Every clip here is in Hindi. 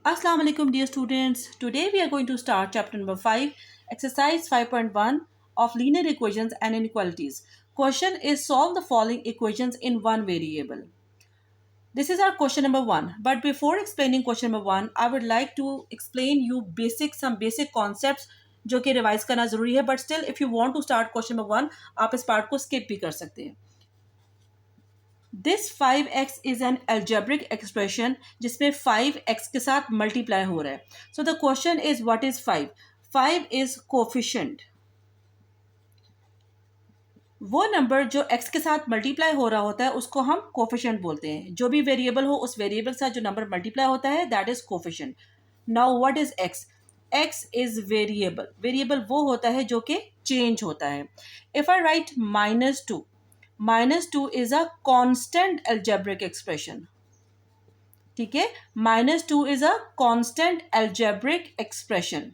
Assalamu alaikum dear students. Today we are going to start chapter number 5, exercise 5.1 of linear equations and inequalities. Question is solve the following equations in one variable. This is our question number 1. But before explaining question number 1, I would like to explain you some basic concepts जो कि रिवाइज करना जरूरी है. But still if you want to start question number 1, आप इस पार्ट को skip भी कर सकते हैं. This 5x is an algebraic expression जिसमें 5x के साथ मल्टीप्लाई हो रहा है. So the question is what is 5. 5 is coefficient, वो नंबर जो x के साथ मल्टीप्लाई हो रहा होता है उसको हम कोफिशिएंट बोलते हैं. जो भी वेरिएबल हो उस वेरिएबल के साथ जो नंबर मल्टीप्लाई होता है that is coefficient. Now what is x. x is variable. Variable वो होता है जो कि चेंज होता है. If I right -2, -2 is a constant algebraic expression. ठीक है, -2 is a constant algebraic expression.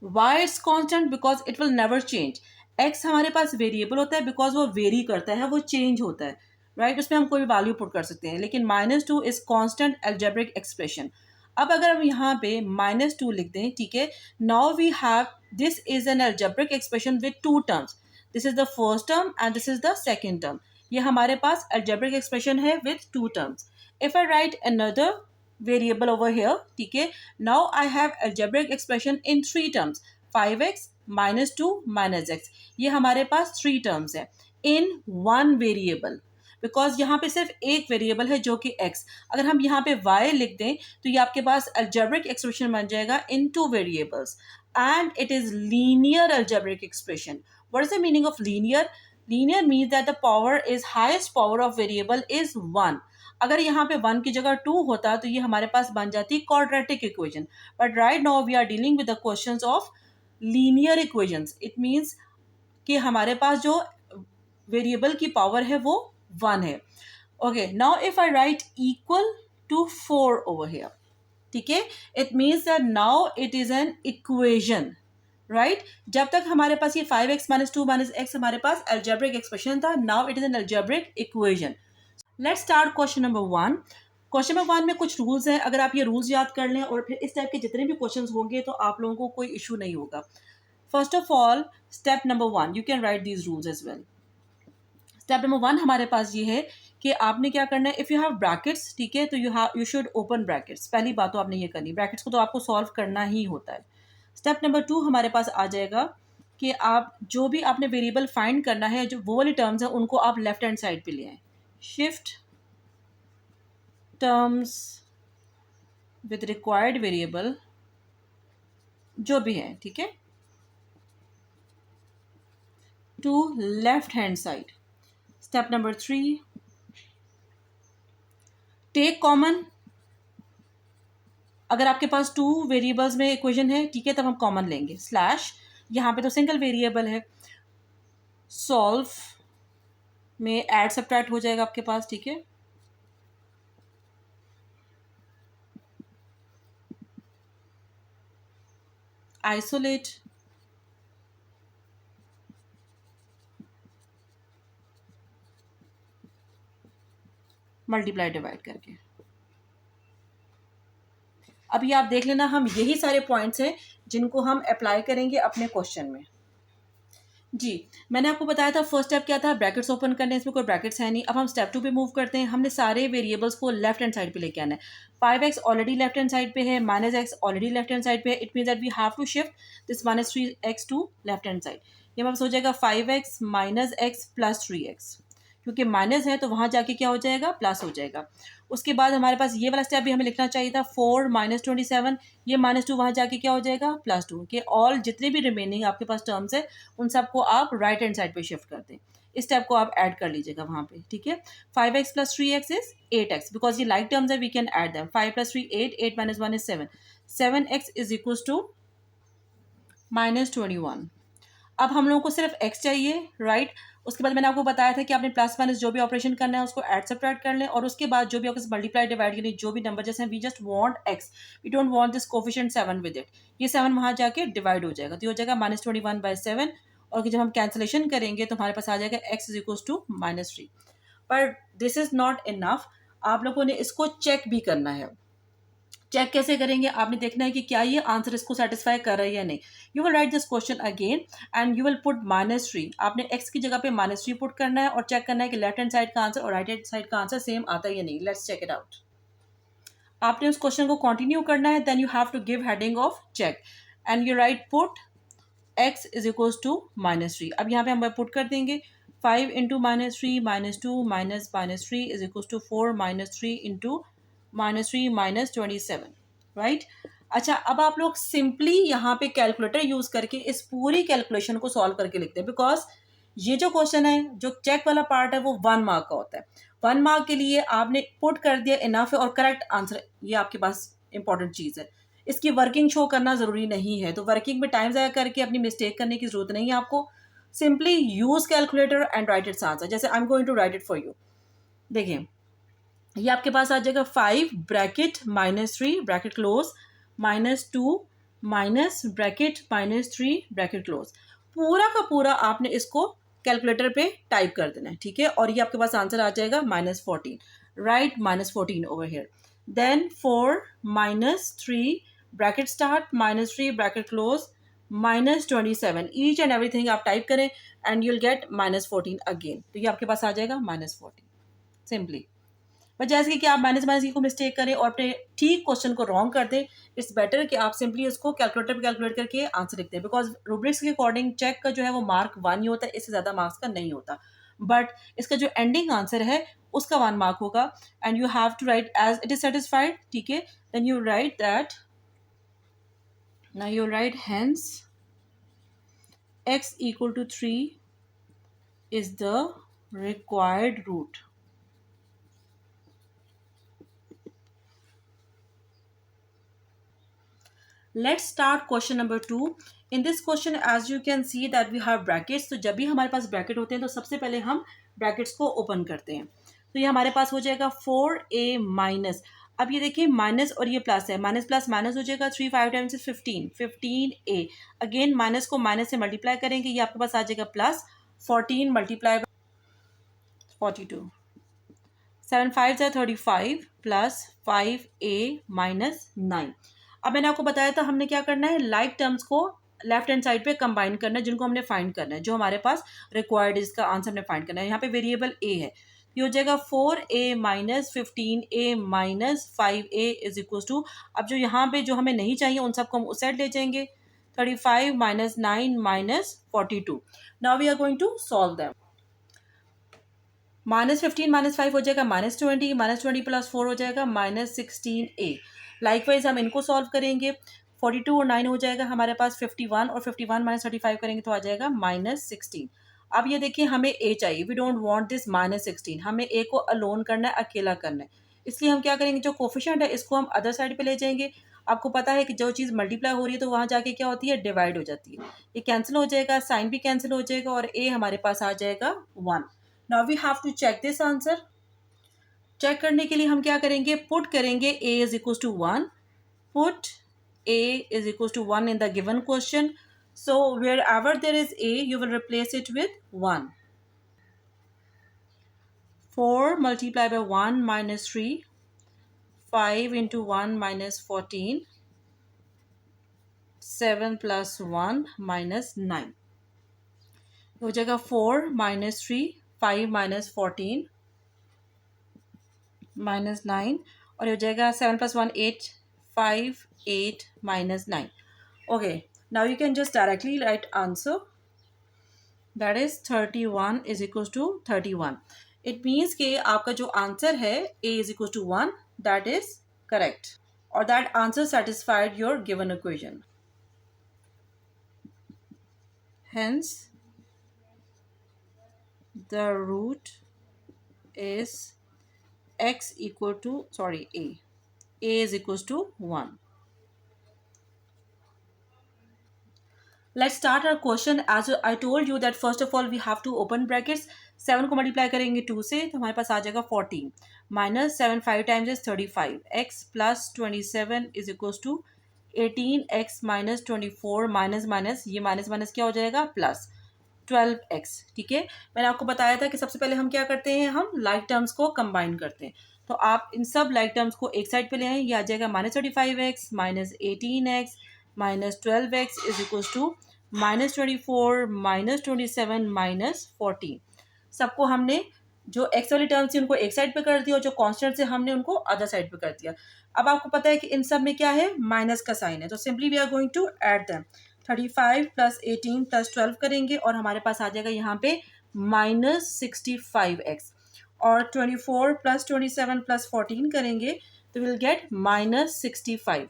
Why it's constant? Because it will never change. x हमारे पास वेरिएबल होता है बिकॉज वो वेरी करता है, वो चेंज होता है, राइट उसमें हम कोई भी वैल्यू पुट कर सकते हैं. लेकिन -2 इज कॉन्स्टेंट एल्जेब्रिक एक्सप्रेशन. अब अगर हम यहाँ पे -2 लिख दें, ठीक है, now we have this is an algebraic expression with two terms. This is the first term and this is the second term. ये हमारे पास एल्जेब्रिक एक्सप्रेशन है with two terms. If I write another variable over here, ठीक है, now I have algebraic expression in three terms. 5x -2 -x. ये हमारे पास थ्री टर्म्स है इन वन वेरिएबल बिकॉज यहाँ पे सिर्फ एक वेरिएबल है जो कि x. अगर हम यहाँ पे y लिख दें तो ये आपके पास एल्जेब्रिक एक्सप्रेशन बन जाएगा in two variables and it is linear algebraic expression. What is the meaning of linear? Linear means that the power is highest power of variable is 1. अगर यहाँ पे 1 की जगह 2 होता तो ये हमारे पास बन जाती quadratic equation. But right now we are dealing with the questions of linear equations. It means कि हमारे पास जो वेरिएबल की पावर है वो 1 है. Okay, now if I write equal to 4 over here, ठीक है, it means that now it is an equation, right. जब तक हमारे पास ये 5x -2 -x हमारे पास एल्जेब्रिक एक्सप्रेशन था, now it is an algebraic equation. Let's start question number 1. Question number 1 में कुछ रूल्स हैं. अगर आप ये रूल्स याद कर लें और फिर इस टाइप के जितने भी क्वेश्चंस होंगे तो आप लोगों को कोई इशू नहीं होगा. First of all, step number 1, you can write these rules as well. Step number 1 हमारे पास ये है कि आपने क्या करना है. इफ़ यू हैव ब्रैकेट्स, ठीक है, तो यू शुड ओपन ब्रैकेट्स. पहली बात तो आपने ये करनी, ब्रैकेट्स को तो आपको सॉल्व करना ही होता है. स्टेप नंबर 2 हमारे पास आ जाएगा कि आप जो भी आपने वेरिएबल फाइंड करना है, जो वो वाली टर्म्स हैं उनको आप लेफ्ट हैंड साइड पे ले आए. Shift terms with required variable जो भी है, ठीक है, to left hand side. Step number 3, take common. अगर आपके पास 2 वेरिएबल्स में इक्वेशन है, ठीक है, तब हम कॉमन लेंगे. स्लैश, यहाँ पे तो सिंगल वेरिएबल है, सॉल्व में ऐड सब्ट्रैक्ट हो जाएगा आपके पास, ठीक है. आइसोलेट, मल्टीप्लाई डिवाइड करके. अभी आप देख लेना, हम यही सारे पॉइंट्स हैं जिनको हम अप्लाई करेंगे अपने क्वेश्चन में. जी, मैंने आपको बताया था फर्स्ट स्टेप क्या था, ब्रैकेट्स ओपन करने. इसमें कोई ब्रैकेट्स है नहीं. अब हम स्टेप 2 पे मूव करते हैं. हमने सारे वेरिएबल्स को लेफ्ट हैंड साइड पे लेके आना है. 5x already left hand side पे है, -x already left hand side पे है. It means that we have to shift this -3x to left hand side. ये हमारे पास हो जाएगा 5x -x + 3x. क्योंकि माइनस है तो वहाँ जाके क्या हो जाएगा, प्लस हो जाएगा. उसके बाद हमारे पास ये वाला स्टेप भी हमें लिखना चाहिए था, 4 -27. ये -2 वहाँ जाके क्या हो जाएगा, +2. कि ऑल जितने भी रिमेनिंग आपके पास टर्म्स है उन सबको आप राइट हैंड साइड पे शिफ्ट कर दें. इस स्टेप को आप ऐड कर लीजिएगा वहाँ पे, ठीक है. 5x + 3x is 8x. Because ये लाइक टर्म्स है, we can add them. 5 + 3 8, 8 - 1 is 7. 7x is equals to -21. अब हम लोगों को सिर्फ x चाहिए, राइट. उसके बाद मैंने आपको बताया था कि आपने प्लस माइनस जो भी ऑपरेशन करना है उसको ऐड सब्ट्रैक्ट कर लें. और उसके बाद जो भी आपके मल्टीप्लाई डिवाइड यानी जो भी नंबर जैसे we just want x, we don't want this coefficient 7 with it. ये 7 वहाँ जाके डिवाइड हो जाएगा, तो ये हो जाएगा -21/7. और जब हम कैंसिलेशन करेंगे तो हमारे पास आ जाएगा x इज इक्वल्स टू -3. पर दिस इज नॉट इनफ. आप लोगों ने इसको चेक भी करना है. चेक कैसे करेंगे, आपने देखना है कि क्या ये आंसर इसको सेटिस्फाई कर रहा है या नहीं. You will write this question again and you will put -3. आपने x की जगह पे -3 पुट करना है और चेक करना है कि लेफ्ट हैंड साइड का आंसर और राइट हैंड साइड का आंसर सेम आता है या नहीं. Let's check it out. आपने उस क्वेश्चन को कंटिन्यू करना है. Then you have to give heading of check and you write put x is equals to -3. अब यहाँ पे हम पुट कर देंगे 5 into -3 -2 -3 is equals to 4 -3 into -3 -27. Right. अच्छा, अब आप लोग सिंपली यहाँ पे कैलकुलेटर यूज करके इस पूरी कैलकुलेशन को सॉल्व करके लिखते हैं, बिकॉज ये जो क्वेश्चन है, जो चेक वाला पार्ट है, वो 1 मार्क का होता है. 1 मार्क के लिए आपने पुट कर दिया इनफ है और करेक्ट आंसर, ये आपके पास इंपॉर्टेंट चीज़ है. इसकी वर्किंग शो करना ज़रूरी नहीं है, तो वर्किंग में टाइम ज़ाया करके अपनी मिस्टेक करने की ज़रूरत नहीं है आपको. Simply use calculator and write its answer. जैसे I am going to write it for you. देखिए, ये आपके पास आ जाएगा 5 bracket -3 bracket close -2 minus bracket -3 bracket close. पूरा का पूरा आपने इसको कैलकुलेटर पे टाइप कर देना है. ठीक है, और ये आपके पास आंसर आ जाएगा -14. Right, -14 over here. Then 4 -3 bracket start -3 bracket close -27. Each and everything आप टाइप करें एंड यूल गेट -14 अगेन. तो ये आपके पास आ जाएगा -14 सिंपली. पर जैसे कि आप माइनस माइनस की को मिस्टेक करें और अपने ठीक क्वेश्चन को रॉन्ग कर दें, इट्स बेटर कि आप सिंपली उसको कैलकुलेटर पे कैलकुलेट करके आंसर लिखते हैं, बिकॉज रूब्रिक्स के अकॉर्डिंग चेक का जो है वो मार्क 1 ही होता है, इससे ज़्यादा मार्क्स का नहीं होता. बट इसका जो एंडिंग आंसर है उसका 1 मार्क होगा and you have to write as it is satisfied. ठीक है, then you write that, now you write hence x equal to 3 is the required root. Let's start question number 2. In this question, as you can see that we have brackets. तो जब भी हमारे पास ब्रैकेट होते हैं तो सबसे पहले हम ब्रैकेट्स को ओपन करते हैं. तो ये हमारे पास हो जाएगा 4a माइनस. अब ये देखिए माइनस और ये प्लस है, माइनस प्लस माइनस हो जाएगा. 3 5 टाइम्स 15a. अगेन माइनस को माइनस से मल्टीप्लाई करेंगे, ये आपके पास आ जाएगा plus 14 multiply 42. 7 5 35 plus 5a minus 9. अब मैंने आपको बताया था हमने क्या करना है, लाइक टर्म्स को लेफ्ट हैंड साइड पे कंबाइन करना है, जिनको हमने फाइंड करना है, जो हमारे पास रिक्वायर्ड इसका आंसर हमने फाइंड करना है. यहाँ पे वेरिएबल a है, ये हो जाएगा 4a minus 15a minus 5a is equal to. अब जो यहाँ पे जो हमें नहीं चाहिए उन सबको हम उस साइड ले जाएंगे. 35 minus 9 minus 42. Now we are going to solve them. -15 -5 हो जाएगा -20, -20 प्लस 4 हो जाएगा -16a. लाइकवाइज हम इनको सॉल्व करेंगे. 42 और 9 हो जाएगा हमारे पास 51, और 51 -35 करेंगे तो आ जाएगा -16. अब ये देखिए हमें a चाहिए. We don't want this -16. हमें a को अलोन करना है, अकेला करना है. इसलिए हम क्या करेंगे, जो कोफिशिएंट है इसको हम अदर साइड पे ले जाएंगे. आपको पता है कि जो चीज़ मल्टीप्लाई हो रही है तो वहाँ जाके क्या होती है, डिवाइड हो जाती है. ये कैंसिल हो जाएगा, साइन भी कैंसिल हो जाएगा और a हमारे पास आ जाएगा 1. Now we have to check this answer. Check करने के लिए हम क्या करेंगे, पुट करेंगे a is equal to 1. Put a is equals to 1 in the given question. So wherever there is a, you will replace it with 1. 4 multiplied by 1 minus 3. 5 into 1 minus 14. 7 plus 1 minus 9. हो जाएगा 4 minus 3, 5 minus 14 minus 9, और हो जाएगा 7 plus 1 8, 5 8 minus 9. Okay, now you can just directly write answer, that is 31 is equals to 31. It means कि आपका जो आंसर है a is equals to 1, that is correct, or that answer satisfied your given equation. Hence the root is x equal to, sorry, a is equals to 1. Let's start our question. As I told you that first of all we have to open brackets. 7 को मल्टीप्लाई करेंगे 2 से तो हमारे पास आ जाएगा 14. Minus 7 5 times is 35. x plus 27 is equals to 18x minus 24 minus minus, ये माइनस माइनस क्या हो जाएगा, प्लस 12x. ठीक है, मैंने आपको बताया था कि सबसे पहले हम क्या करते हैं, हम लाइक टर्म्स को कंबाइन करते हैं. तो आप इन सब लाइक टर्म्स को एक साइड पे ले आए, ये आ जाएगा -35x -18x -12x is equals to -24 -27 -14। सबको हमने जो एक्स वाली टर्म्स थी उनको एक साइड पे कर दिया और जो कांस्टेंट से हमने उनको अदर साइड पे कर दिया। अब आपको पता है कि इन सब में क्या है, माइनस का साइन है, तो simply we are going to add them. 35 + 18 + 12 करेंगे और हमारे पास आ जाएगा यहाँ पे -65x, और 24 + 27 + 14 करेंगे तो विल गेट -65।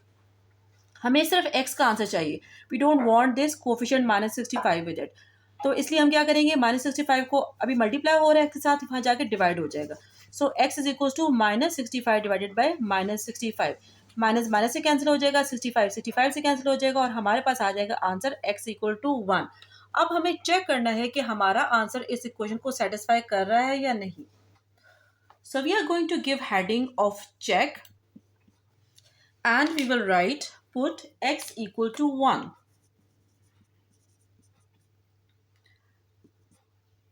हमें सिर्फ x का आंसर चाहिए, we don't want this coefficient -65 with it. तो इसलिए हम क्या करेंगे, -65 को अभी मल्टीप्लाई हो रहा है के साथ, वहाँ जाके डिवाइड हो जाएगा। So x is equal to -65 divided by -65। Minus minus से कैंसिल हो जाएगा, 65 से कैंसिल हो जाएगा और हमारे पास आ जाएगा आंसर x इक्वल टू 1। अब हमें चेक करना है कि हमारा आंसर इस इक्वेशन को सेटिस्फाई कर रहा है या नहीं। So we are going to give heading of check and we will write put x equal to 1.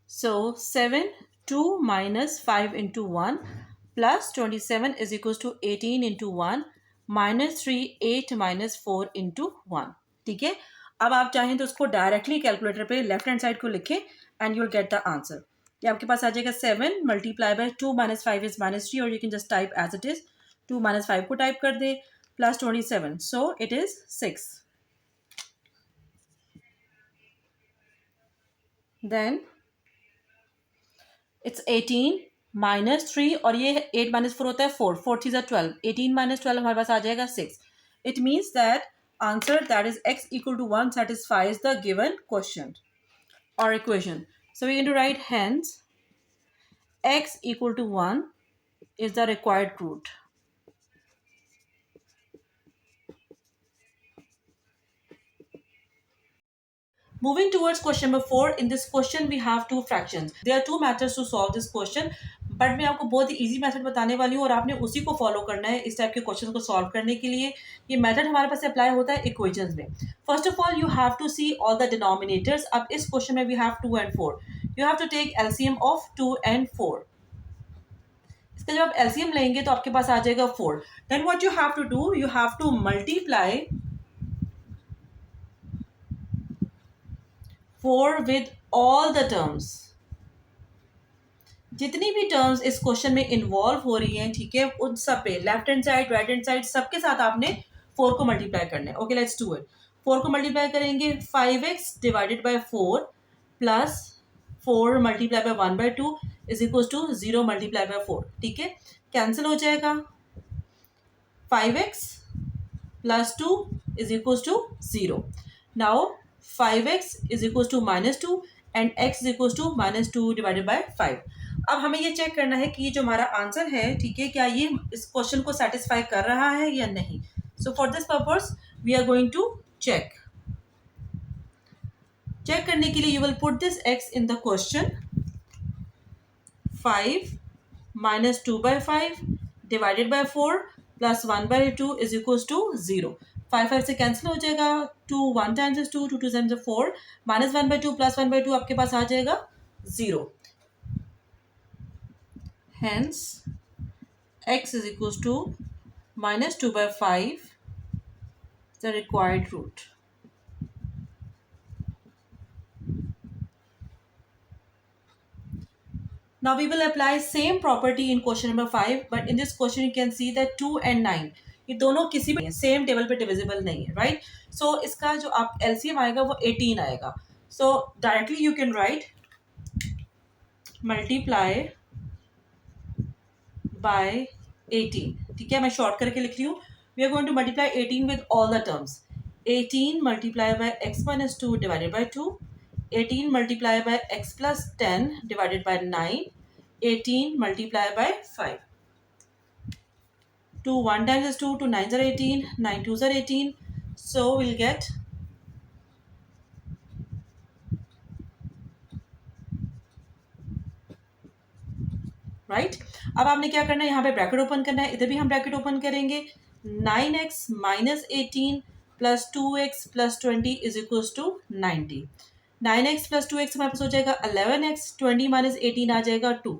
So 7, 2 minus 5 into 1 plus 27 is equals to 18 into 1 minus 3, 8 minus 4 into 1. ठीक है, अब आप चाहें तो उसको डायरेक्टली कैलकुलेटर पे लेफ्ट हैंड साइड को लिखें and you will get the answer. ये आपके पास आ जाएगा 7 मल्टीप्लाई बाय 2 minus 5 is -3, और you can just type as it is, 2 minus 5 को टाइप कर दे plus 27, so it is 6. Then it's 18 minus 3, और ये 8 minus 4 होता है 4, 4 3 12, 18 minus 12 हमारे पास आ जाएगा 6. It means that answer, that is x equal to 1, satisfies the given question or equation. So we're going to write hence x equal to 1 is the required root. Moving towards question number 4, in this question we have two fractions. There are two methods to solve this question, but मैं आपको बहुत ही ईजी मेथड बताने वाली हूँ और आपने उसी को फॉलो करना है इस टाइप के क्वेश्चन को सॉल्व करने के लिए। ये मेथड हमारे पास अप्लाई होता है इक्वेशंस में। First of all you have to see all the denominators. अब इस क्वेश्चन में we have 2 and 4, you have to take LCM of 2 and 4। इसका जब आप एलसीएम लेंगे तो आपके पास आ जाएगा 4। Then what you have to do, you have to multiply 4 with all the terms। जितनी भी टर्म्स इस क्वेश्चन में इन्वॉल्व हो रही हैं, ठीक है, उन सब पे left hand side right hand side सबके साथ आपने 4 को मल्टीप्लाई करना है। Okay, let's do it. 4 को मल्टीप्लाई करेंगे, 5x divided by 4 plus 4 multiply by 1/2 is equal to 0 multiply by 4। ठीक है, कैंसिल हो जाएगा। 5x plus 2 is equal to 0। Now 5x is equal to -2 and x is equal to -2 divided by 5। अब हमें ये चेक करना है कि ये जो हमारा आंसर है, ठीक है, क्या ये इस क्वेश्चन को सेटिस्फाई कर रहा है या नहीं। So for this purpose we are going to check करने के लिए you will put this x in the question. 5 minus 2/5 divided by 4 plus 1/2 is equal to 0। 5 5 से कैंसिल हो जाएगा, 2 1 times is 2, 2 2 times 4, minus 1/2 plus 1/2 आपके पास आ जाएगा 0। Hence x is equals to -2/5, the required root. Now we will apply same property in question number 5, but in this question you can see that 2 and 9 ये दोनों किसी भी सेम टेबल पे डिविजिबल नहीं है, राइट। सो इसका जो आप एलसीएम आएगा वो 18 आएगा। So directly you can write multiply by 18। ठीक है, मैं शॉर्ट करके लिख रही हूँ। We are going to multiply 18 with all the terms. 18 multiply by x minus 2 divided by 2, 18 multiply by x plus 10 divided by 9, 18 multiply by 5। 2 1 times is 2, 2 9s are 18, 9 2s are 18, so we'll get right. अब आपने क्या करना है, यहाँ पे ब्रैकेट ओपन करना है, इधर भी हम ब्रैकेट ओपन करेंगे। 9x minus 18 plus 2x plus 20 is equal to 90। 9x plus 2x हमारे पास हो जाएगा 11x, 20 माइनस 18 आ जाएगा 2।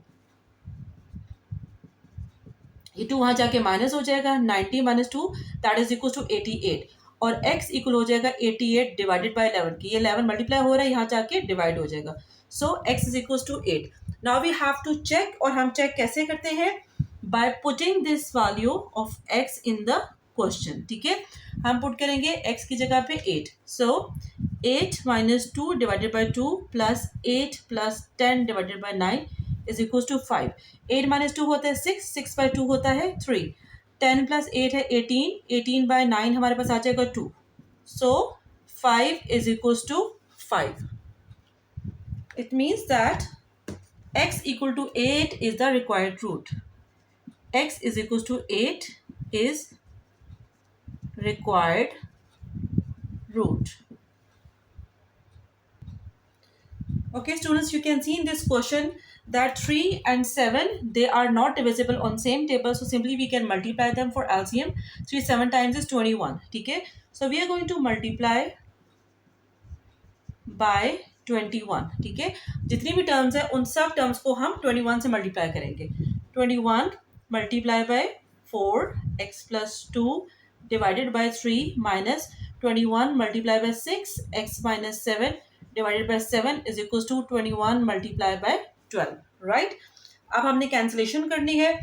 ये 2 वहाँ जाके माइनस हो जाएगा, 90 minus 2 that is equal to 88, और x इक्वल हो जाएगा 88 डिवाइडेड बाय 11 की, ये 11 मल्टीप्लाई हो रहा है, यहाँ जाके डिवाइड हो जाएगा, so x is equal to 8। Now we have to check, और हम चेक कैसे करते हैं, by putting this value of x in the question, ठीक है। हम पुट करेंगे x की जगह पे 8, so 8 minus 2 divided by 2 plus 8 plus 10 divided by 9 is equal to 5। 8 minus 2 होता है 6, 6 बाय 2 होता है 3, 10 प्लस 8 है 18, 18 बाय 9 हमारे पास आ जाएगा 2, so 5 is equal to 5। It means that x equal to 8 is the required root. X is equal to 8 is required root. Okay students, you can see in this question that 3 and 7 they are not divisible on same table, so simply we can multiply them for LCM. 3 7 times is 21, ठीक है। So we are going to multiply by 21, ठीक है। जितनी भी टर्म्स है उन सब टर्म्स को हम 21 से मल्टीप्लाई करेंगे। 21 multiply by 4x plus 2 divided by 3 minus 21 multiply by 6x minus 7 divided by 7 is equal to 21 multiply by 12, right. अब हमने कैंसिलेशन करनी है,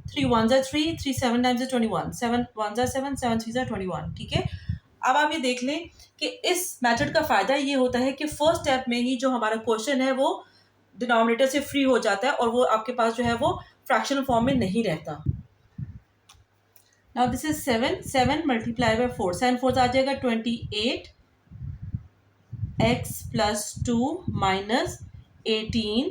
3 1 3, 3 7 टाइम्स 21, 7 1 7, 7 3 21, ठीक है। अब आप ये देख लें कि इस मेथड का फ़ायदा ये होता है कि फर्स्ट स्टेप में ही जो हमारा क्वेश्चन है वो डिनोमिनेटर से फ्री हो जाता है और वो आपके पास जो है वो फ्रैक्शनल फॉर्म में नहीं रहता। Now this is 7, 7 multiply by 4, 7 4 आ जाएगा 28 x plus 2 minus 18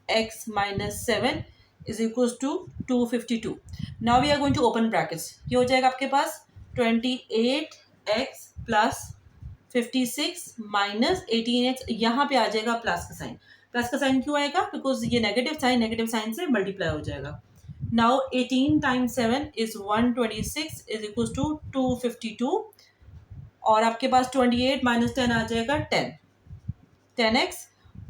x minus 7 is equal to 252। Now we are going to open brackets, ये हो जाएगा आपके पास 28x प्लस 56 माइनस 18x, यहाँ पे आ जाएगा प्लस का साइन। प्लस का साइन क्यों आएगा, बिकॉज ये नेगेटिव साइन से मल्टीप्लाई हो जाएगा। Now 18 times 7 is 126 is equal to 252, और आपके पास 28 माइनस 10 आ जाएगा 10x,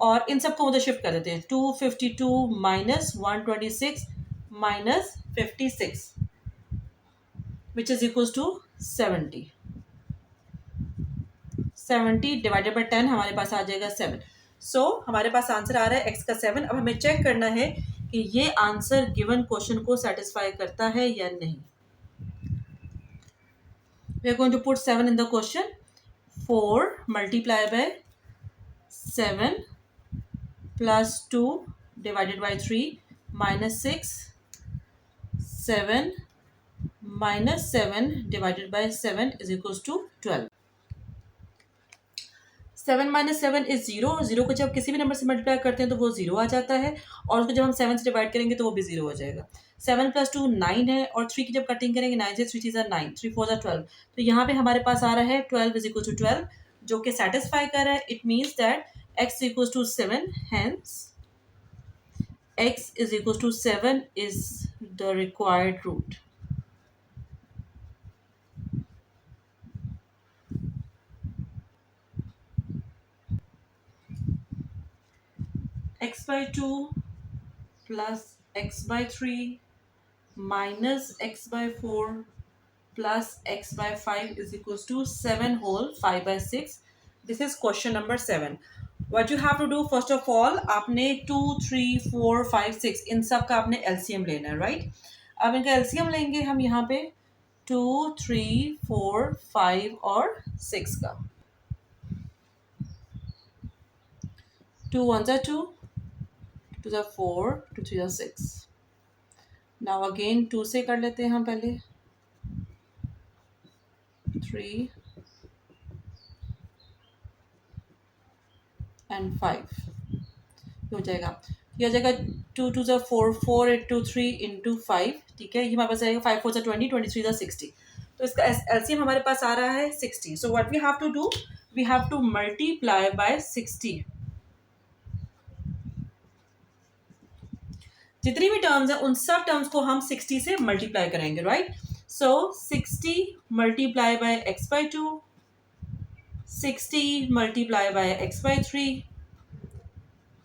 और इन सबको उधर शिफ्ट कर देते हैं, 252 minus 126 minus 56 which is equal to 70। 70 divided by 10 हमारे पास आ जाएगा 7। सो हमारे पास आंसर आ रहा है x का 7। अब हमें चेक करना है कि ये आंसर गिवन क्वेश्चन को सेटिस्फाई करता है या नहीं। We are going to put 7 in the question. 4 multiply by 7 plus 2 divided by 3 minus 6, 7 minus 7 divided by 7 is equal to 12। 7 minus 7 is 0, और 0 को जब किसी भी नंबर से मल्टीप्लाई करते हैं तो वो 0 आ जाता है, और उसको जब हम 7 से डिवाइड करेंगे तो वो भी 0 हो जाएगा। 7 प्लस 2 9 है, और 3 की जब कटिंग करेंगे 9 से 3 3 9, 3 4 12, तो यहाँ पे हमारे पास आ रहा है 12 इज इक्वल टू 12 जो कि सेटिस्फाई कर रहा है। It means that x equal to 7, hence x is equal to 7 is the required root. x by 2 plus x by 3 minus x by 4 plus x by 5 is equals to 7 whole 5 by 6. This is question number 7. What you have to do, first of all आपने 2 3 4 5 6 इन सब का आपने LCM लेना है, राइट। अब इनका LCM लेंगे हम यहाँ पे 2 3 4 5 और 6 का। 2 1 are 2, 2 are 4, 2 3 are 6. Now again 2 से कर लेते हैं हम पहले, 3 एंड 5 हो जाएगा। ये हो जाएगा 2 2 ज़ा 4, 4 into 3 into 5, ठीक है। ये हमारे पास आएगा 5 4 ज़ा 20, 23 ज़ा 60, तो इसका एलसीएम हमारे पास आ रहा है 60। So what we have to do, we have to multiply by 60। जितनी भी टर्म्स है उन सब टर्म्स को हम 60 से मल्टीप्लाई करेंगे, right. So 60 multiply by x by 2, 60 multiply by x by 3,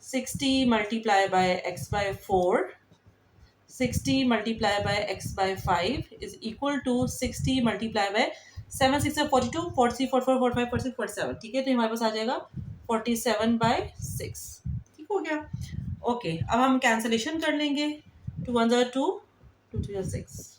60 multiply by x by 4, 60 multiply by x by 5 is equal to 60 multiply by 7 6 है 42 43 44 45 46 47 ठीक है, तो हमारे पास आ जाएगा 47 by 6। ठीक हो गया। ओके, अब हम कैंसलेशन कर लेंगे। 2 1 are 2, 2 3 are 6।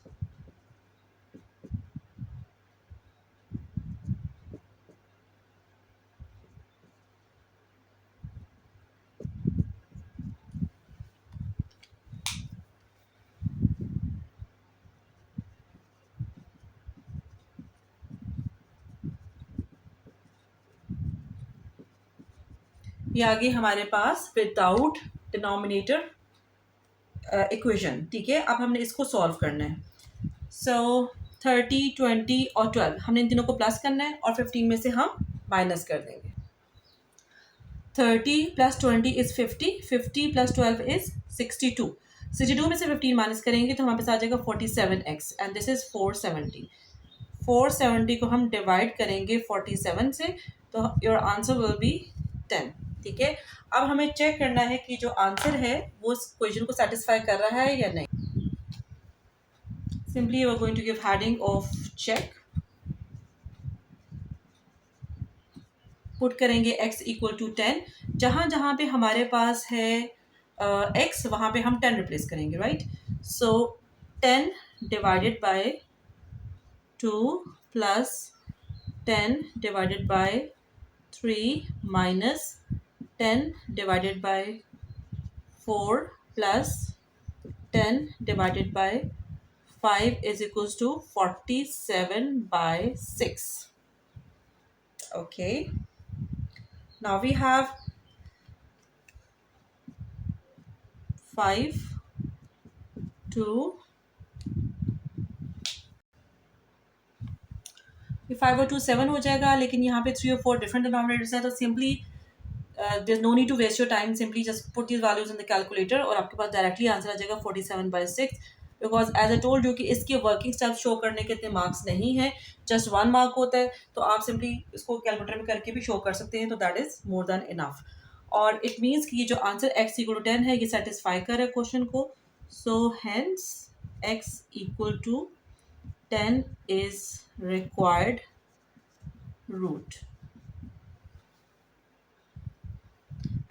ये आ गई हमारे पास विदाउट डिनोमिनेटर इक्वेशन। ठीक है, अब हमने इसको सॉल्व करना है। सो 30 20 और 12 हमने इन तीनों को प्लस करना है और 15 में से हम माइनस कर देंगे। 30 + 20 इज 50, 50 + 12 इज 62। 62 में से 15 माइनस करेंगे तो हमारे पास आ जाएगा 47x एंड दिस इज 470। 470 को हम डिवाइड करेंगे 47 से, तो योर आंसर विल बी 10। ठीक है, अब हमें चेक करना है कि जो आंसर है वो इस क्वेश्चन को सेटिस्फाई कर रहा है या नहीं। Simply we are going to give heading of check, put करेंगे x इक्वल टू 10। जहाँ जहाँ पे हमारे पास है x वहाँ पे हम 10 रिप्लेस करेंगे, right. So 10 divided by 2 plus 10 divided by 3 minus 10 divided by 4 plus 10 divided by 5 is equals to 47 by 6. Okay. Now we have 5 2 5 और 2 7 हो जाएगा, लेकिन यहाँ पे 3 और 4 डिफरेंट डिनोमिनेटर्स हैं, तो simply there's no need to waste your time, simply just put these values in the calculator और आपके पास डायरेक्टली आंसर आ जाएगा 47 by 6। Because as I told you कि इसके वर्किंग स्टेप्स शो करने के इतने मार्क्स नहीं है, जस्ट 1 मार्क होता है, तो आप सिंपली इसको कैलकुलेटर में करके भी शो कर सकते हैं, तो that is more than enough. और इट मीन्स कि ये जो आंसर x इक्वल टू 10 है ये सेटिस्फाई कर रहा है क्वेश्चन को। So hence x equal to 10 is required root.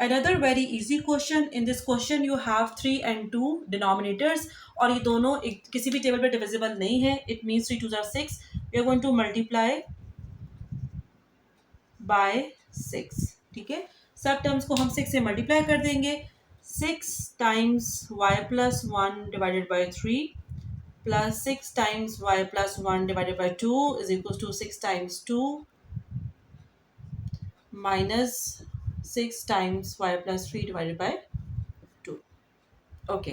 Another very easy question. In this question you have 3 and 2 denominators और ये दोनों किसी भी टेबल पे डिविजिबल नहीं है। It means 3 2s are 6. We are going to multiply by 6। ठीक है, सब टर्म्स को हम 6 से मल्टीप्लाई कर देंगे। 6 times y plus 1 divided by 3 plus 6 times y plus 1 divided by 2 is equals to 6 times 2 minus 6 times y plus 3 divided by 2। Okay,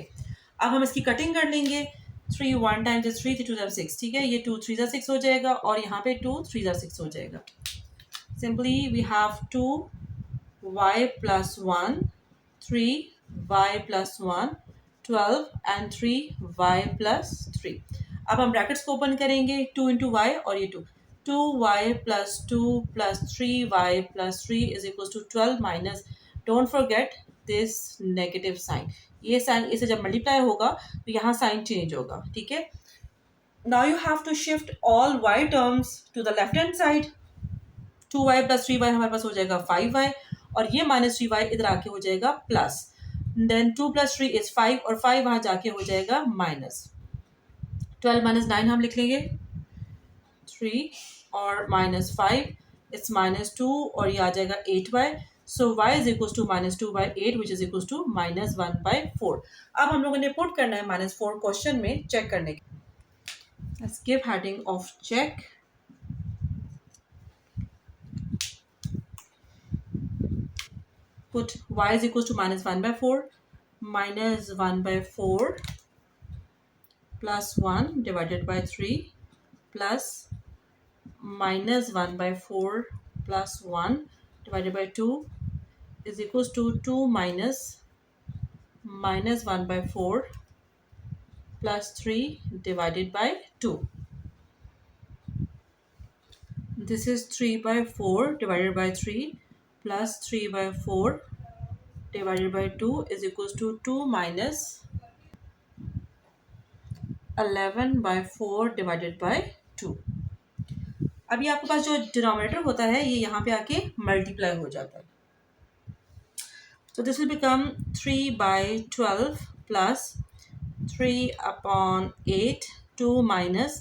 अब हम इसकी कटिंग कर लेंगे। 3 1 times is 3 2 6। ठीक है, ये 2 3 6 हो जाएगा और यहाँ पे 2 3 6 हो जाएगा। Simply we have 2 y plus 1 3 y plus 1 12 and 3 y plus 3। अब हम ब्रैकेट्स को ओपन करेंगे, 2 into y और ये 2y plus 2 plus 3y plus 3 is equals to 12 minus, don't forget this negative sign। ये साइन इसे जब मल्टीप्लाई होगा तो यहाँ साइन चेंज होगा। ठीक है, now you have to shift all y terms to the left hand side. 2y plus 3y हमारे पास हो जाएगा 5y और ये माइनस 3y इधर आके हो जाएगा प्लस, देन 2 plus 3 is 5 और 5 वहाँ जाके हो जाएगा माइनस। 12 minus 9 हम लिख लेंगे 3 और माइनस 5 इट्स माइनस 2 और ये आ जाएगा 8y। So y is equals to -2 by 8 which is equals to -1 by 4। अब हम लोगों ने पुट करना है -4 क्वेश्चन में चेक करने के। Let's give heading of check. Put y is equals to -1 by 4 -1 by 4 plus 1 divided by 3 plus -1 by 4 plus 1 divided by 2 is equals to 2 minus -1 by 4 plus 3 divided by 2. This is 3 by 4 divided by 3 plus 3 by 4 divided by 2 is equals to 2 minus 11/4 divided by 2। अभी आपके पास जो डिनोमिनेटर होता है ये यहाँ पे आके मल्टीप्लाई हो जाता है। So this will become 3/12 plus 3/8, 2 minus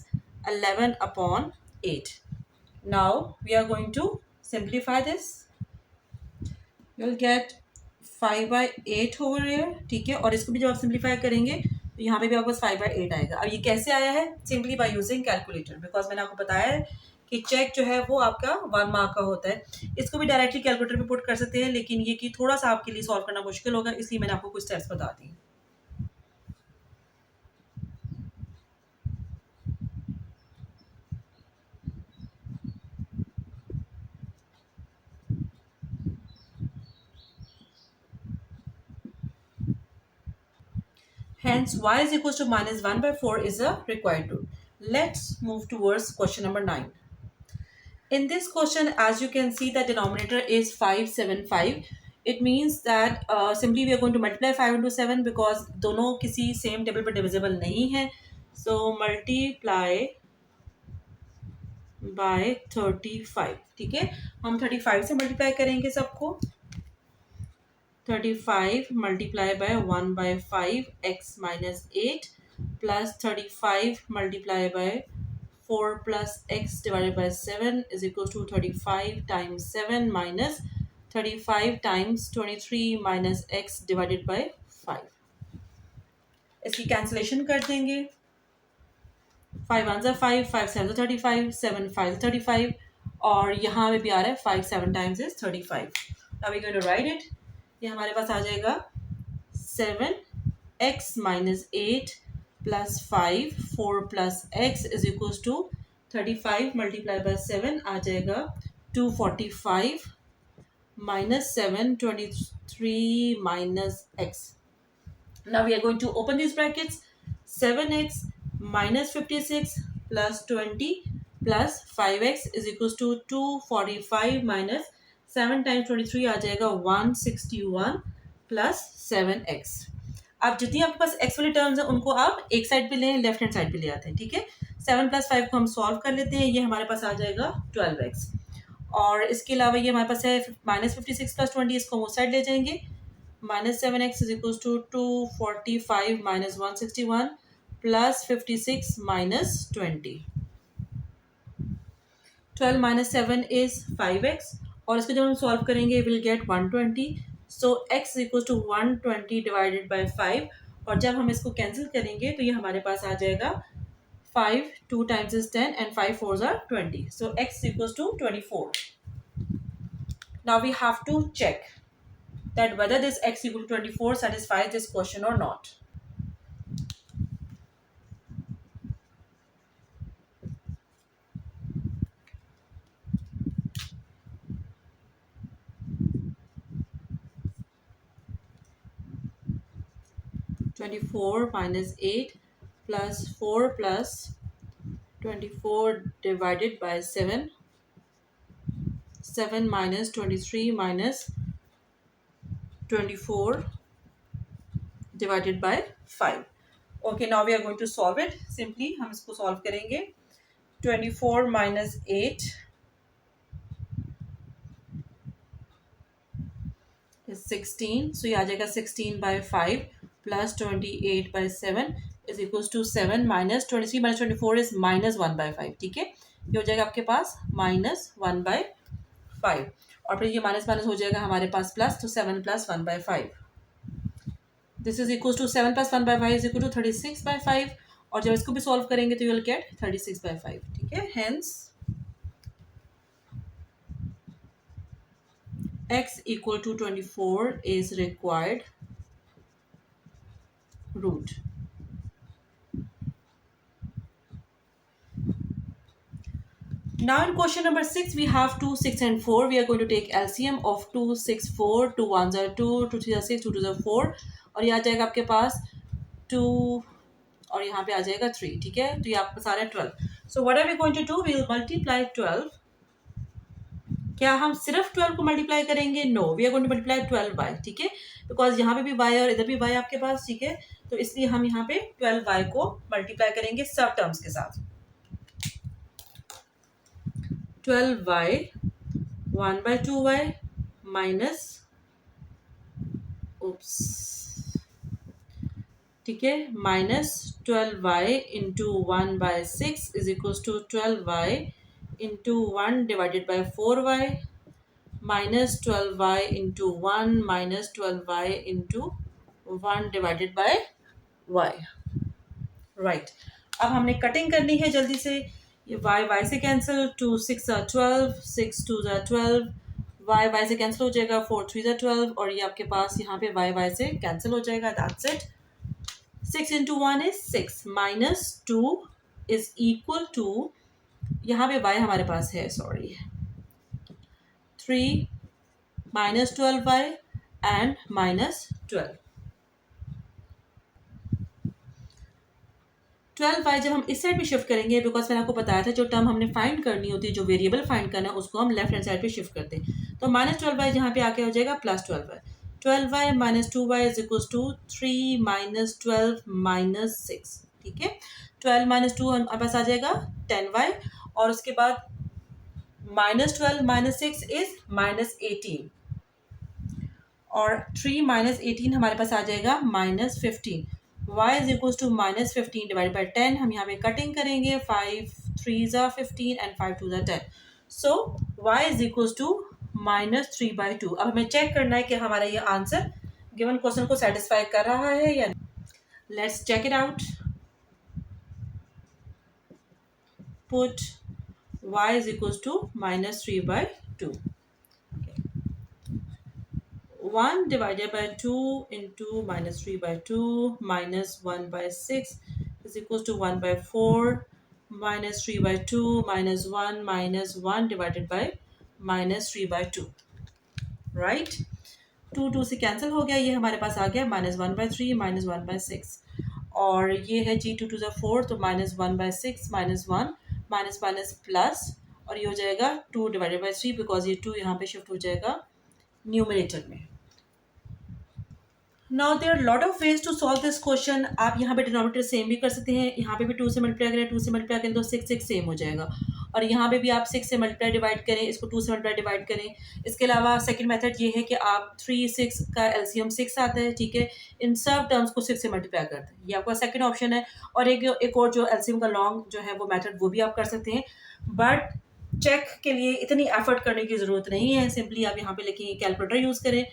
11/8. Now we are going to simplify this. You'll get 5/8 over here, ठीक है। और इसको भी जब आप सिंप्लीफाई करेंगे तो यहाँ पे भी आपको 5/8 आएगा। अब ये कैसे आया है? Simply by using calculator, because मैंने आपको बताया है कि चेक जो है वो आपका 1 मार्क का होता है। इसको भी डायरेक्टली कैलकुलेटर पे पुट कर सकते हैं, लेकिन ये कि थोड़ा सा आपके लिए सॉल्व करना मुश्किल होगा, इसलिए मैंने आपको कुछ स्टेप्स बता दी। Hence, y is equals to minus 1/4 is a required rule. Let's move towards question number 9. In this question, as you can see, the denominator is 575. It means that simply we are going to multiply 5 into 7 because दोनों किसी same table पर divisible नहीं है. So multiply by 35. ठीक है, हम 35 से multiply करेंगे सबको. 35 multiply by 1/5 x minus 8 plus 35 multiply by 4 plus x divided by 7 is equals to 35 times 7 minus 35 times 23 minus x divided by 5. इसकी कैंसिलेशन कर देंगे. 5 1 5, 5 7 35, 7 5 35, और यहाँ पे भी आ रहा है 5 7 times is 35. Now we're going to write it. ये हमारे पास आ जाएगा 7x minus 8 plus 5, 4 plus x is equals to 35 multiplied by 7 आ जाएगा 245 minus 7, 23 minus x. Now we are going to open these brackets. 7x minus 56 plus 20 plus 5x is equals to 245 minus 7 times 23 आ जाएगा 161 plus 7x. अब जितनी आपके पास x वाली टर्म्स हैं उनको आप एक साइड पे लें, लेफ्ट हैंड साइड पे ले आते हैं, ठीक है। 7 + 5 को हम सॉल्व कर लेते हैं, ये हमारे पास आ जाएगा 12x। और इसके अलावा ये हमारे पास है -56 + 20, इसको हम उस साइड ले जाएंगे। -7x is equals to 245 minus 161 plus 56 minus 20. 12 minus 7 is 5x, और इसको जब हम सॉल्व करेंगे will get 120. So x is equals to 120 divided by 5, और जब हम इसको कैंसिल करेंगे तो ये हमारे पास आ जाएगा 5, 2 times is 10 and 5 4s are 20. So x is equals to 24. Now we have to check that whether this x equal to 24 satisfies this question or not. -24 minus 8 plus 4 plus 24 divided by 7. 7 minus 23 minus 24 divided by 5. Okay, now we are going to solve it. Simply हम इसको solve करेंगे. 24 minus 8 is 16. So ये आ जाएगा 16/5 plus 28/7 is equals to 7 minus 23 minus 24 is -1/5. ठीक है, ये हो जाएगा आपके पास -1/5, और फिर ये माइनस माइनस हो जाएगा हमारे पास प्लस, तो 7 + 1/5. This is equal to 7 + 1/5 is equal to 36/5, और जब इसको भी सॉल्व करेंगे तो यू विल गेट 36/5. ठीक है, hence x equal to 24 is required root. Now in question number 6 we have 2, 6 and 4. We are going to take LCM of 2, 6, 4. 2 1s are 2, 2 3s are 6, 2 2s are 4, और ये आ जाएगा आपके पास 2, और यहाँ पे आ जाएगा 3. ठीक है, तो ये आपके पास आ रहा है 12. So what are we going to do? We will multiply 12 क्या हम सिर्फ 12 को मल्टीप्लाई करेंगे? No, we are going to multiply 12y, ठीक है, बिकॉज यहाँ पे भी y और इधर भी y आपके पास, ठीक है, तो इसलिए हम यहाँ पे 12y को मल्टीप्लाई करेंगे सब टर्म्स के साथ। 12y 1/2y माइनस, उप्स, ठीक है, minus 12y into 1/6 is equals to 12y into 1 divided by 4y minus 12y into 1 minus 12y into 1 divided by y, right. अब हमने कटिंग करनी है जल्दी से, ये y से कैंसिल, 2 6 12, 6 2 12, y से कैंसिल हो जाएगा, 4 3 12, और ये आपके पास यहाँ पे y से कैंसिल हो जाएगा, that's it. 6 into 1 is 6 minus 2 is equal to, यहाँ पे y हमारे पास है, sorry, 3 minus 12y and minus 12। 12y जब हम इस साइड पे शिफ्ट करेंगे, बिकॉज मैंने आपको बताया था जो टर्म हमने फाइंड करनी होती है, जो वेरिएबल फाइंड करना है, उसको हम लेफ्ट हैंड साइड पे शिफ्ट करते हैं। तो माइनस 12y जहाँ पे आके हो जाएगा plus 12y, 12y minus 2y is equal to 3 minus 12 minus 6, ठीक है। 12 माइनस 2 हमारे पास आ जाएगा 10y, और उसके बाद माइनस 12 माइनस 6 इज माइनस 18, और 3 माइनस 18 हमारे पास आ जाएगा minus 15। y is equal to minus 15 divide by 10, हम यहाँ पे कटिंग करेंगे, 5 3 15 and 5 2 10, so y is equal to minus 3/2। अब हमें चेक करना है कि हमारा ये आंसर गिवन क्वेश्चन को सेटिस्फाई कर रहा है या नहीं। Let's check it out. Put y is equal to minus 3/2, 1 divided by 2 into minus 3/2 minus 1/6 is equals to 1/4 minus 3/2 minus 1 divided by minus 3/2, right? 2 से कैंसिल हो गया, ये हमारे पास आ गया -1/3 minus 1/6, और ये है g 2 to 4, तो -1/6 minus 1 माइनस माइनस प्लस, और ये हो जाएगा 2 डिवाइडेड बाई 3, बिकॉज ये 2 यहाँ पे शिफ्ट हो जाएगा न्यूमरेटर में। Now there are lot of ways to solve this question. आप यहाँ पे डिनोमिनेटर सेम भी कर सकते हैं, यहाँ पे भी 2 से मल्टीप्लाई करें, 2 से मल्टीप्लाई करें तो 6 सेम हो जाएगा, और यहाँ पे भी आप 6 से मल्टीप्लाई डिवाइड करें, इसको 2 से मल्टीप्लाई डिवाइड करें। इसके अलावा सेकंड मेथड ये है कि आप 3 6 का एलसीएम 6 आता है, ठीक है, इन सब टर्म्स को 6 से मल्टीप्लाई करते हैं, ये आपका सेकंड ऑप्शन है। और एक और जो एलसीएम का लॉन्ग जो है वो मेथड, वो भी आप कर सकते हैं, बट चेक के लिए इतनी एफर्ट करने की ज़रूरत नहीं है। सिंपली आप यहाँ पे लिखेंगे, कैलकुलेटर यूज़ करें,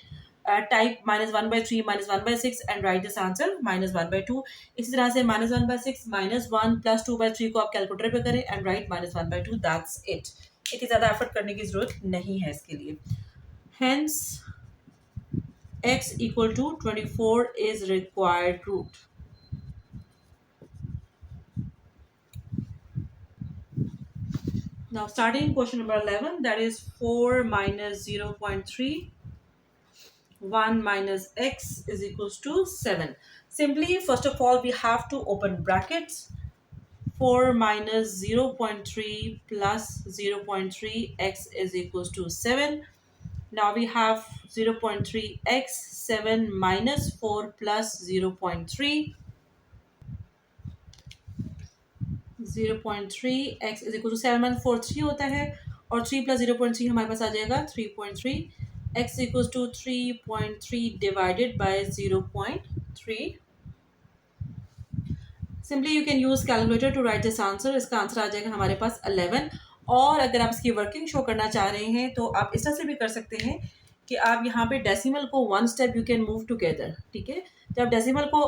type -1/3 -1/6 and right this answer -1/2। इसी तरह से -1/6 -1 + 2/3 को आप कैलकुलेटर पे करें एंड राइट -1/2, दैट्स इट। इतनी ज़्यादा एफर्ट करने की ज़रूरत नहीं है इसके लिए। Hence x equal to 24 is required root. Now starting question number 11, that is 4 minus 0.3 1 minus x is equals to 7. Simply, first of all, we have to open brackets. 4 minus 0.3 plus 0.3 x is equals to 7. Now we have 0.3 x, 7 minus 4 plus 0.3. 0.3 x is equal to 7 minus 4 3 होता है, और 3 plus 0.3 हमारे पास आ जाएगा 3.3. x equals to 3.3 divided by 0.3. Simply you can use calculator to write this answer. इसका आंसर आ जाएगा हमारे पास 11। और अगर आप इसकी वर्किंग शो करना चाह रहे हैं तो आप इस तरह से भी कर सकते हैं कि आप यहाँ पे डेसिमल को 1 step you can move together, ठीक है। जब डेसिमल को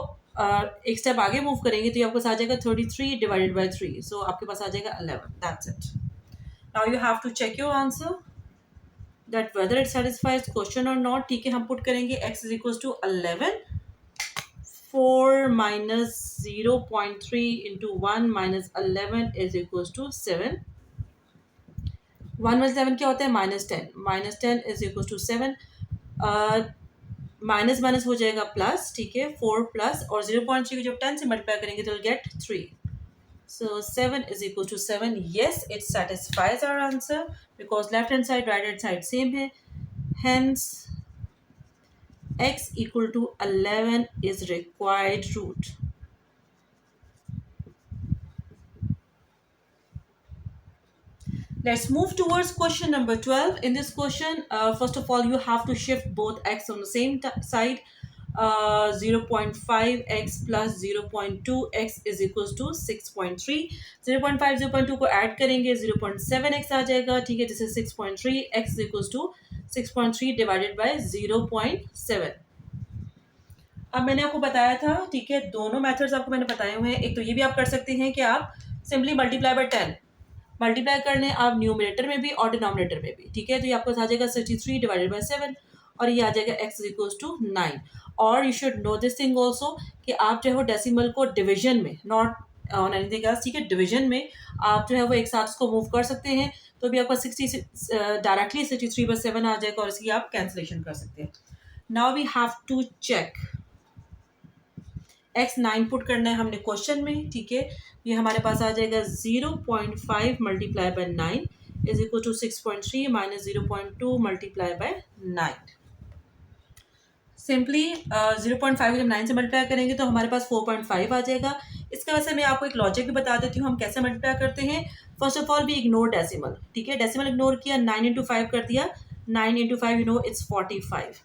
एक स्टेप आगे मूव करेंगे तो आपके पास आ जाएगा 33 डिवाइडेड बाई 3, सो आपके पास आ जाएगा 11, that's it. Now you have to check your answer that whether it satisfies question और नॉट, ठीक है। हम पुट करेंगे x is equal to 11, 4 minus 0.3 into 1 minus 11 is equals to 7. 1 minus 11 क्या होता है? -10. -10 is equals to 7. Minus minus हो जाएगा प्लस, ठीक है, 4 प्लस, और 0.3 को जब 10 से मल्टीप्लाई करेंगे तो gate 3. So 7 is equal to 7. Yes, it satisfies our answer because left hand side, right hand side same hai. Hence, x equal to 11 is required root. Let's move towards question number 12. In this question, first of all, you have to shift both x on the same side. 0.5x plus 0.2x is equals to 6.3. 0.5 0.2 को ऐड करेंगे 0.7x आ जाएगा. ठीक है, this is 6.3. x is equals to 6.3 divided by 0.7. अब मैंने आपको बताया था, ठीक है, दोनों मेथड्स आपको मैंने बताए हुए हैं. एक तो ये भी आप कर सकते हैं कि आप सिंपली मल्टीप्लाई बाय 10 मल्टीप्लाई कर लें आप न्यूमरेटर में भी और डिनोमिनेटर में भी. ठीक है, तो ये आपको आ जाएगा 63 डिवाइडेड बाय 7 और ये आ जाएगा x इक्वल्स टू 9. और you should know this thing also कि आप जो है वो डेसिमल को डिवीजन में, नॉट ऑन एनीथिंग एल्स, ठीक है, डिवीजन में आप जो है वो एक साथ उसको मूव कर सकते हैं. तो भी आपका 60 डायरेक्टली 63/7 आ जाएगा और इसकी आप कैंसिलेशन कर सकते हैं. Now we have to check x 9 put करना है हमने क्वेश्चन में. ठीक है, ये हमारे पास आ जाएगा 0.5 multiply by 9 is equal to 6.3 minus 0.2 multiply by 9. Simply 0.5 जब 9 से मल्टीप्लाई करेंगे तो हमारे पास 4.5 आ जाएगा. इसके वजह से मैं आपको एक लॉजिक भी बता देती हूँ हम कैसे मल्टीप्लाई करते हैं. First of all we ignore decimal. ठीक है, डेसिमल इग्नोर किया, 9 इंटू 5 कर दिया. 9 into 5 you know it's 45.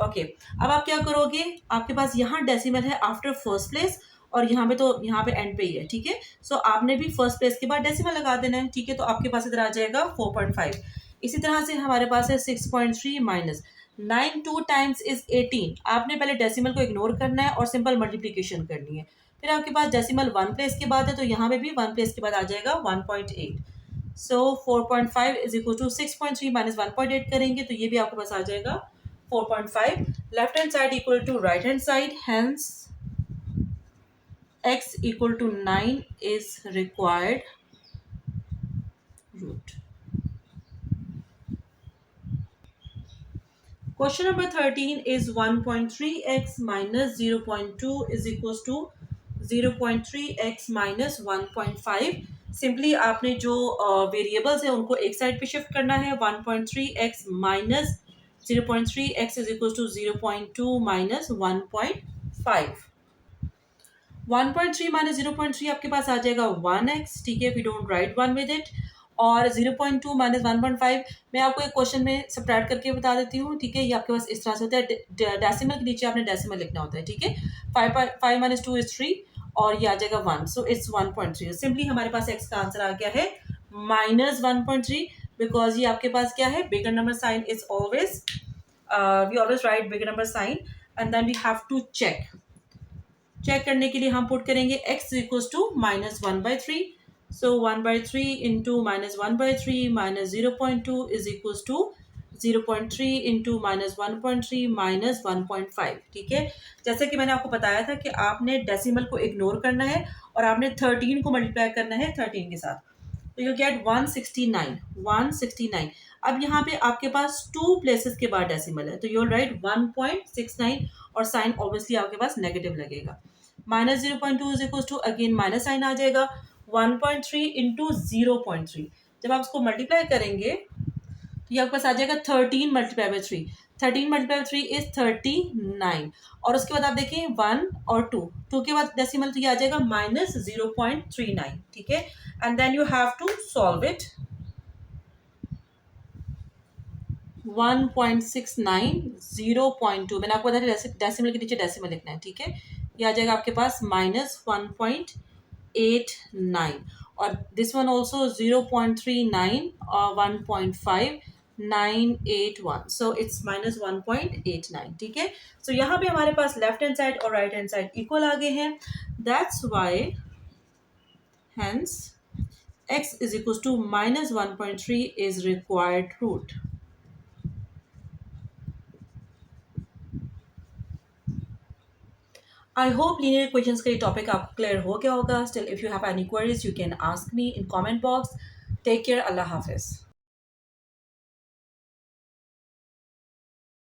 Okay, अब आप क्या करोगे, आपके पास यहाँ डेसिमल है आफ्टर फर्स्ट प्लेस और यहाँ पे तो यहाँ पे एंड पे ही है. ठीक है, सो आपने भी फर्स्ट प्लेस के बाद डेसिमल लगा देना है. ठीक है, तो आपके पास इधर आ जाएगा 4.5. इसी तरह से हमारे पास है 6.3 माइनस 9 2 टाइम्स इज 18. आपने पहले डेसिमल को इग्नोर करना है और सिंपल मल्टीप्लीकेशन करनी है. फिर आपके पास डेसिमल 1 प्लेस के बाद है तो यहाँ पे भी 1 प्लेस के बाद आ जाएगा 1.8. सो 4.5 इज इक्वल टू 6.3 माइनस 1.8 करेंगे तो ये भी आपके पास आ जाएगा 4.5. Left hand side equal to right hand side, hence x equal to 9 is required root. Question number 13 is 1.3x minus 0.2 is equals to 0.3x minus 1.5. Simply आपने जो वेरिएबल्स है उनको एक साइड पे शिफ्ट करना है. 1.3x minus 0.3x is equals to 0.2 minus 1.5. 1.3 minus 0.3 आपके पास आ जाएगा 1x. ठीक है, वी डोंट राइट 1 विद इट. और 0.2 माइनस 1.5 मैं आपको एक क्वेश्चन में सब्ट्रैक्ट करके बता देती हूँ. ठीक है, ये आपके पास इस तरह से होता है. डेसिमल के नीचे आपने डेसिमल लिखना होता है. ठीक है, 5 माइनस 2 इज 3 और ये आ जाएगा 1. So it's 1.3. सिंपली हमारे पास x का आंसर आ गया है माइनस 1.3 बिकॉज ये आपके पास क्या है, bigger number sign is always we always write bigger number sign and then we have to check. Check करने के लिए हम पुट करेंगे x equals to minus 1/3. So 1/3 into minus 1/3 minus 0.2 is equals to 0.3 into minus 1.3 minus 1.5. ठीक है, जैसे कि मैंने आपको बताया था कि आपने डेसिमल को इग्नोर करना है और आपने 13 को मल्टीप्लाई करना है 13 के साथ. तो यू गेट 169. अब यहाँ पे आपके पास 2 प्लेसेस के बाद डेसिमल है तो यू राइट 1.69 और साइन ऑब्वियसली आपके पास नेगेटिव लगेगा. Minus 0.2 is equal to again minus sign आ जाएगा. 1.3 इंटू 0.3 जब आप उसको मल्टीप्लाई करेंगे तो ये आपके पास आ जाएगा 13 multiply by 3. 13 multiply by 3 is 39 और उसके बाद आप देखें 1 और 2 के बाद डेसिमल तो ये आ जाएगा माइनस 0.39. ठीक है, and then you have to solve it. 1.69 0.2 मैंने आपको बताया डेसिमल के नीचे डेसिमल लिखना है. ठीक है, ये आ जाएगा आपके पास माइनस 1.89 और दिस वन ऑल्सो 0.39 और 1.5 981. So it's minus 1.89. ठीक है, सो यहाँ पे हमारे पास लेफ्ट हैंड साइड और राइट हैंड साइड इक्वल आ गए हैं. That's why hence x is equals to minus 1.3 is required root. I hope linear equations का ये टॉपिक आपको क्लियर हो गया होगा. Still if you have any queries you can ask me in comment box. Take care. Allah Hafiz.